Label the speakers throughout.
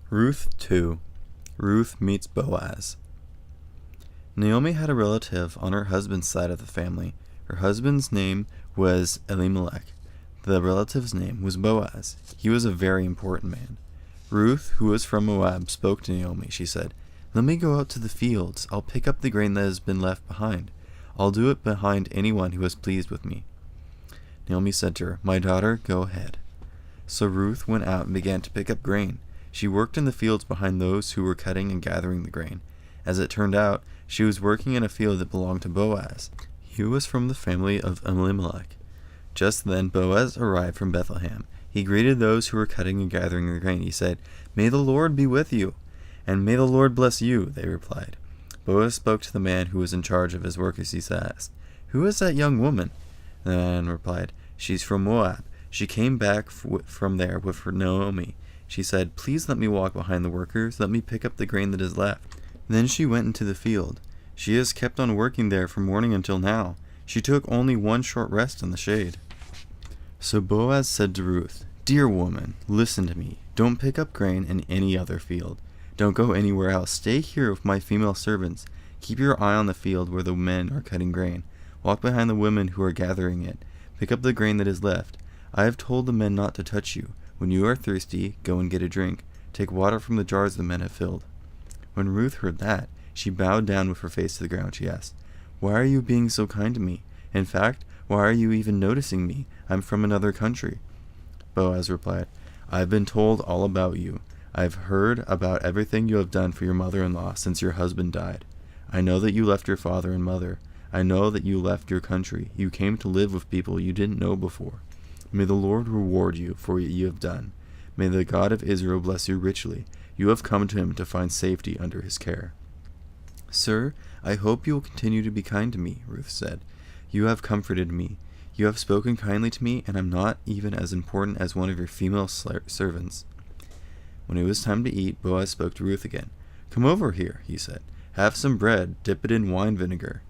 Speaker 1: Ruth 2. Ruth meets Boaz. Naomi had a relative on her husband's side of the family. Her husband's name was Elimelech. The relative's name was Boaz. He was a very important man. Ruth, who was from Moab, spoke to Naomi. She said, "Let me go out to the fields. I'll pick up the grain that has been left behind. I'll do it behind anyone who is pleased with me." Naomi said to her, "My daughter, go ahead." So Ruth went out and began to pick up grain. She worked in the fields behind those who were cutting and gathering the grain. As it turned out, she was working in a field that belonged to Boaz. He was from the family of Elimelech. Just then Boaz arrived from Bethlehem. He greeted those who were cutting and gathering the grain. He said, "May the Lord be with you." "And may the Lord bless you," they replied. Boaz spoke to the man who was in charge of his workers. He asked, "Who is that young woman?" The man replied, "She's from Moab. She came back from there with her Naomi." She said, "Please let me walk behind the workers. Let me pick up the grain that is left." Then she went into the field. She has kept on working there from morning until now. She took only one short rest in the shade. So Boaz said to Ruth, "Dear woman, listen to me. Don't pick up grain in any other field. Don't go anywhere else. Stay here with my female servants. Keep your eye on the field where the men are cutting grain. Walk behind the women who are gathering it. Pick up the grain that is left. I have told the men not to touch you. When you are thirsty, go and get a drink. Take water from the jars the men have filled." When Ruth heard that, she bowed down with her face to the ground. She asked, "Why are you being so kind to me? In fact, why are you even noticing me? I'm from another country." Boaz replied, "I've been told all about you. I've heard about everything you have done for your mother-in-law since your husband died. I know that you left your father and mother. I know that you left your country. You came to live with people you didn't know before. May the Lord reward you for what you have done. May the God of Israel bless you richly. You have come to him to find safety under his care." "Sir, I hope you will continue to be kind to me," Ruth said. "You have comforted me. You have spoken kindly to me, and I'm not even as important as one of your female servants." When it was time to eat, Boaz spoke to Ruth again. "Come over here," he said. "Have some bread, dip it in wine vinegar."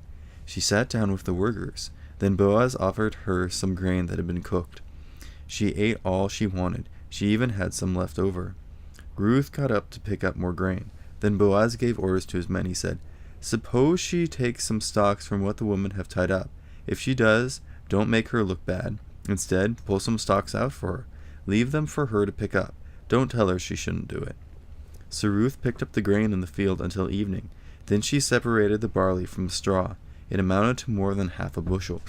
Speaker 1: She sat down with the workers. Then Boaz offered her some grain that had been cooked. She ate all she wanted. She even had some left over. Ruth got up to pick up more grain. Then Boaz gave orders to his men. He said, "Suppose she takes some stalks from what the women have tied up. If she does, don't make her look bad. Instead, pull some stalks out for her. Leave them for her to pick up. Don't tell her she shouldn't do it." So Ruth picked up the grain in the field until evening. Then she separated the barley from the straw. It amounted to more than half a bushel.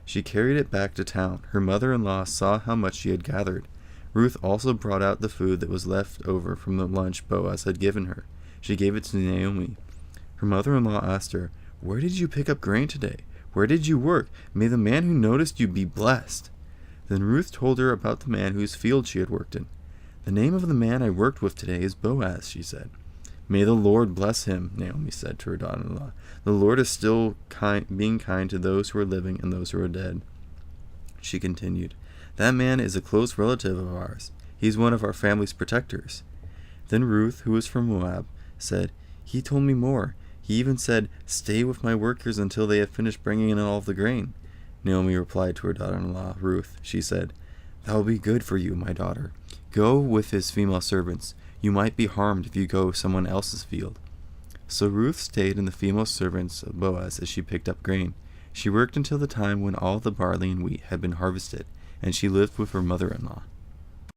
Speaker 1: She carried it back to town. Her mother-in-law saw how much she had gathered. Ruth also brought out the food that was left over from the lunch Boaz had given her. She gave it to Naomi. Her mother-in-law asked her, "Where did you pick up grain today? Where did you work? May the man who noticed you be blessed." Then Ruth told her about the man whose field she had worked in. "The name of the man I worked with today is Boaz," she said. "May the Lord bless him," Naomi said to her daughter-in-law. "The Lord is still being kind to those who are living and those who are dead." She continued, "That man is a close relative of ours. He's one of our family's protectors." Then Ruth, who was from Moab, said, "He told me more. He even said, 'Stay with my workers until they have finished bringing in all of the grain.'" Naomi replied to her daughter-in-law, Ruth. She said, "That will be good for you, my daughter. Go with his female servants. You might be harmed if you go someone else's field." So Ruth stayed in the female servants of Boaz as she picked up grain. She worked until the time when all the barley and wheat had been harvested, and she lived with her mother-in-law.